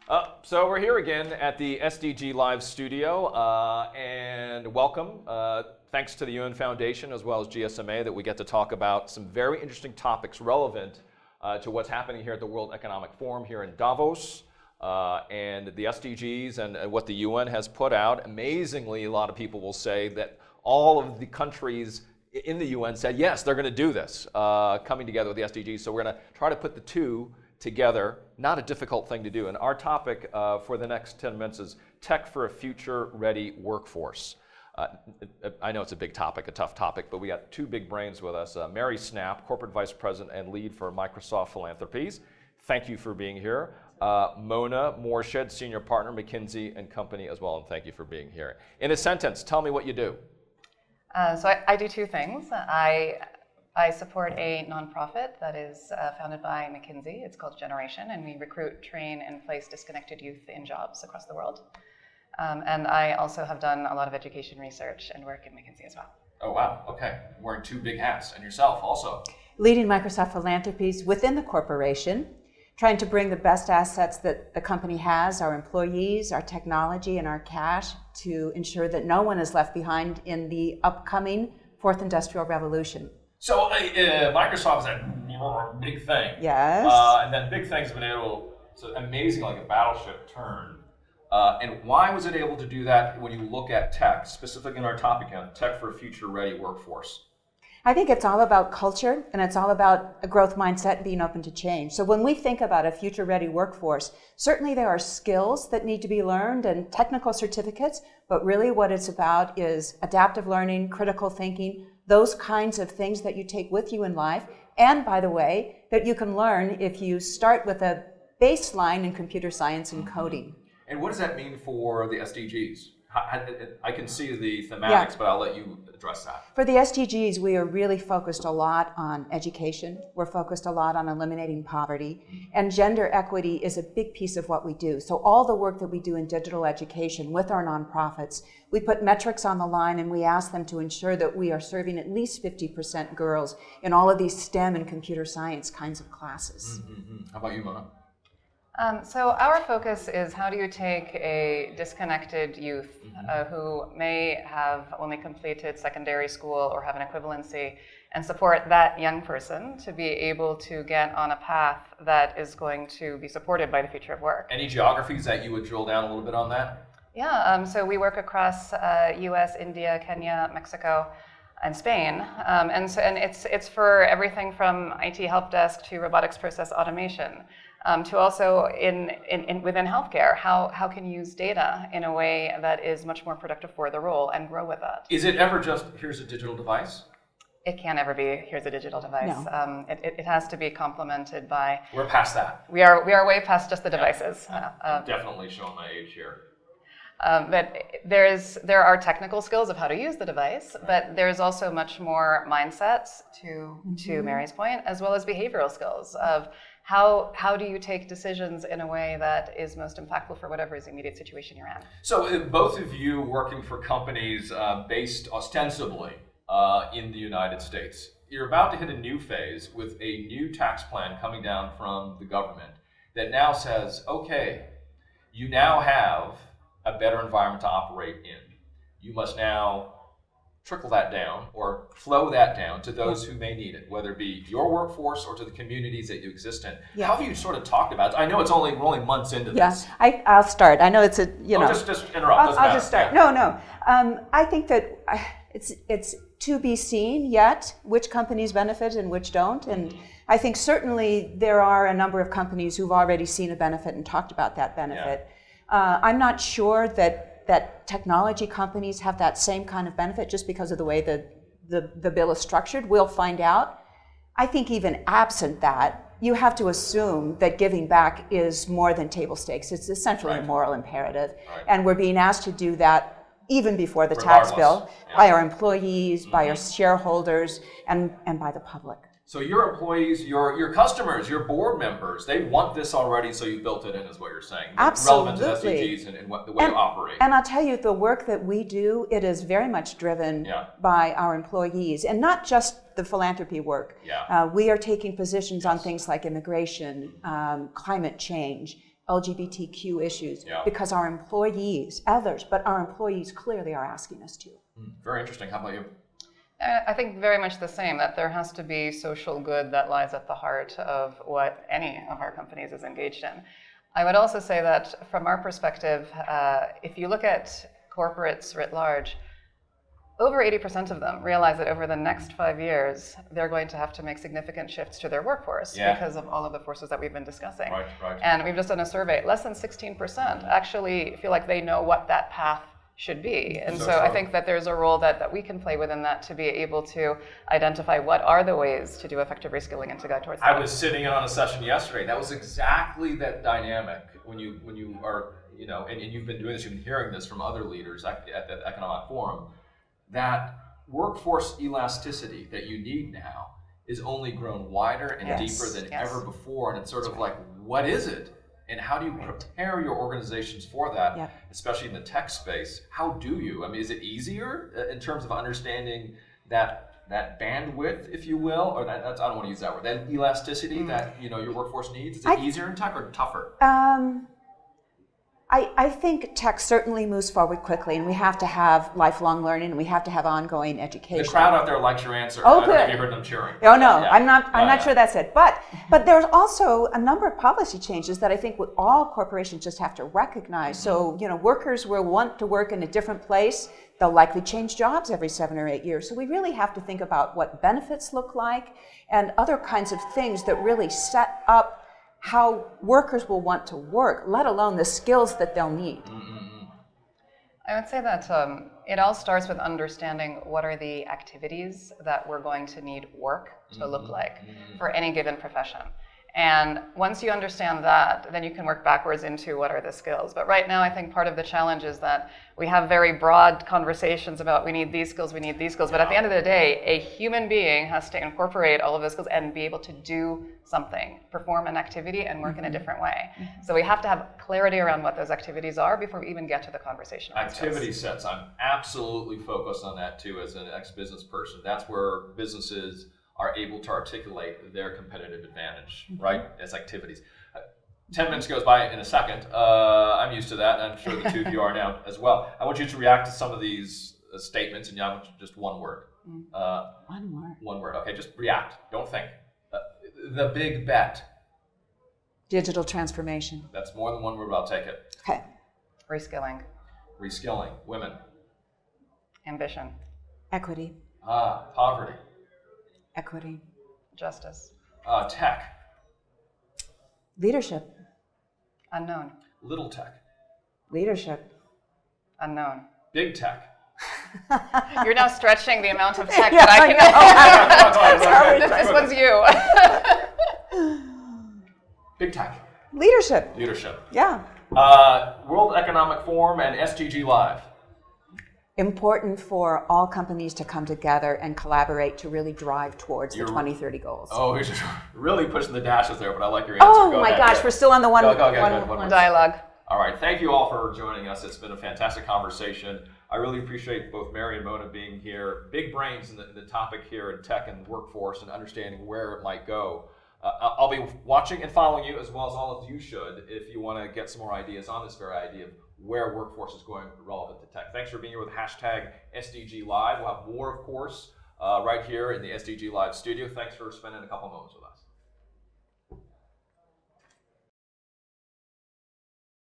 So we're here again at the SDG Live studio, and welcome. Thanks to the UN Foundation as well as GSMA that we get to talk about some very interesting topics relevant to what's happening here at the World Economic Forum here in Davos, and the SDGs and what the UN has put out. Amazingly, a lot of people will say that all of the countries in the UN said, yes, they're going to do this, coming together with the SDGs. So we're going to try to put the two together. Not a difficult thing to do. And our topic for the next 10 minutes is tech for a future-ready workforce. I know it's a big topic, a tough topic, but we got two big brains with us. Mary Snapp, Corporate Vice President and Lead for Microsoft Philanthropies. Thank you for being here. Mona Mourshed, Senior Partner, McKinsey and Company as well, and thank you for being here. In a sentence, tell me what you do. So I do two things. I support a nonprofit that is founded by McKinsey. It's called Generation, and we recruit, train, and place disconnected youth in jobs across the world. And I also have done a lot of education research and work in McKinsey as well. Oh, wow. Okay. Wearing two big hats. And yourself also. Leading Microsoft Philanthropies within the corporation, trying to bring the best assets that the company has, our employees, our technology, and our cash, to ensure that no one is left behind in the upcoming Fourth Industrial Revolution. So Microsoft is a big thing. Yes. And that big thing's been able to, amazing, like a battleship turn. And why was it able to do that when you look at tech, specifically in our topic on tech for a future-ready workforce? I think it's all about culture, and it's all about a growth mindset and being open to change. So when we think about a future-ready workforce, certainly there are skills that need to be learned and technical certificates, but really what it's about is adaptive learning, critical thinking, those kinds of things that you take with you in life, and by the way, that you can learn if you start with a baseline in computer science and coding. And what does that mean for the SDGs? I can see the thematics, Yeah. but I'll let you address that. For the SDGs, we are really focused a lot on education. We're focused a lot on eliminating poverty. And gender equity is a big piece of what we do. So all the work that we do in digital education with our nonprofits, we put metrics on the line and we ask them to ensure that we are serving at least 50% girls in all of these STEM and computer science kinds of classes. Mm-hmm. How about you, Mona? So our focus is how do you take a disconnected youth who may have only completed secondary school or have an equivalency and support that young person to be able to get on a path that is going to be supported by the future of work. Any geographies that you would drill down a little bit on that? Yeah, so we work across US, India, Kenya, Mexico, and Spain. And it's for everything from IT help desk to robotics process automation. To also within healthcare, how can you use data in a way that is much more productive for the role and grow with that? Is it ever just, here's a digital device? It can't ever be, here's a digital device. No. It has to be complemented by... We're past that. We are way past just the devices. I'm definitely showing my age here. But there are technical skills of how to use the device, but there's also much more mindsets, to Mary's point, as well as behavioral skills of how do you take decisions in a way that is most impactful for whatever is the immediate situation you're in. So both of you working for companies based ostensibly in the United States, you're about to hit a new phase with a new tax plan coming down from the government that now says, okay, you now have a better environment to operate in. You must now trickle that down or flow that down to those who may need it, whether it be your workforce or to the communities that you exist in. Yeah. How have you sort of talked about it? I know we're only months into this. Yes, I'll start. I know it's a, Just interrupt. I'll just start. Yeah. No. I think that it's to be seen yet which companies benefit and which don't. And I think certainly there are a number of companies who've already seen a benefit and talked about that benefit. Yeah. I'm not sure that technology companies have that same kind of benefit just because of the way the bill is structured. We'll find out. I think even absent that, you have to assume that giving back is more than table stakes. It's essentially a moral imperative. Right. And we're being asked to do that even before the tax bill, by our employees, by our shareholders, and by the public. So your employees, your customers, your board members, they want this already, so you built it in, is what you're saying. Absolutely. Relevant to SDGs and the way you operate. And I'll tell you, the work that we do, it is very much driven by our employees, and not just the philanthropy work. Yeah. We are taking positions on things like immigration, climate change, LGBTQ issues Yeah. because our employees, others, but our employees clearly are asking us to. Very interesting. How about you? I think very much the same, that there has to be social good that lies at the heart of what any of our companies is engaged in. I would also say that from our perspective, if you look at corporates writ large, over 80% of them realize that over the next 5 years, they're going to have to make significant shifts to their workforce because of all of the forces that we've been discussing. Right. And we've just done a survey. Less than 16% actually feel like they know what that path should be. And so I think that there's a role that we can play within that to be able to identify what are the ways to do effective reskilling and to go towards that. I was sitting in on a session yesterday. That was exactly that dynamic when you are, and you've been doing this, you've been hearing this from other leaders at the Economic Forum, that workforce elasticity that you need now is only grown wider and deeper than ever before. And it's sort of like, what is it? And how do you prepare your organizations for that, especially in the tech space? How do you? I mean, is it easier in terms of understanding that bandwidth, if you will, or that's, I don't want to use that word, that elasticity that your workforce needs? Is it easier in tech or tougher? I think tech certainly moves forward quickly, and we have to have lifelong learning, and we have to have ongoing education. The crowd out there likes your answer. Oh, I don't know good. if you heard them cheering. Oh no, I'm not sure that's it. But there's also a number of policy changes that I think all corporations just have to recognize. So workers will want to work in a different place. They'll likely change jobs every 7 or 8 years. So we really have to think about what benefits look like and other kinds of things that really set up how workers will want to work, let alone the skills that they'll need. I would say that it all starts with understanding what are the activities that we're going to need work to look like for any given profession. And once you understand that, then you can work backwards into what are the skills. But right now, I think part of the challenge is that we have very broad conversations about we need these skills, we need these skills. But at the end of the day, a human being has to incorporate all of those skills and be able to do something, perform an activity and work in a different way. So we have to have clarity around what those activities are before we even get to the conversation. Activity sets. I'm absolutely focused on that too as an ex-business person. That's where businesses are able to articulate their competitive advantage, right, as activities. 10 minutes goes by in a second. I'm used to that, and I'm sure the two of you are now as well. I want you to react to some of these statements, and just one word. One word. One word, okay, just react, don't think. The big bet. Digital transformation. That's more than one word, but I'll take it. Okay. Reskilling. Reskilling. Women. Ambition. Equity. Poverty. Equity. Justice. Tech. Leadership. Unknown. Little tech. Leadership. Unknown. Big tech. You're now stretching the amount of tech that I can. This one's you. Big tech. Leadership. Leadership. Yeah. World Economic Forum and SDG Live. Important for all companies to come together and collaborate to really drive towards the 2030 goals. Oh, you're just really pushing the dashes there, but I like your answer. Oh Go my ahead, gosh, we're still on the one one dialogue. All right, thank you all for joining us. It's been a fantastic conversation. I really appreciate both Mary and Mona being here. Big brains in the topic here in tech and workforce and understanding where it might go. I'll be watching and following you, as well as all of you should, if you want to get some more ideas on this very idea of where workforce is going relevant to tech. Thanks for being here with #SDG Live. We'll have more, of course, right here in the SDG Live studio. Thanks for spending a couple moments with us.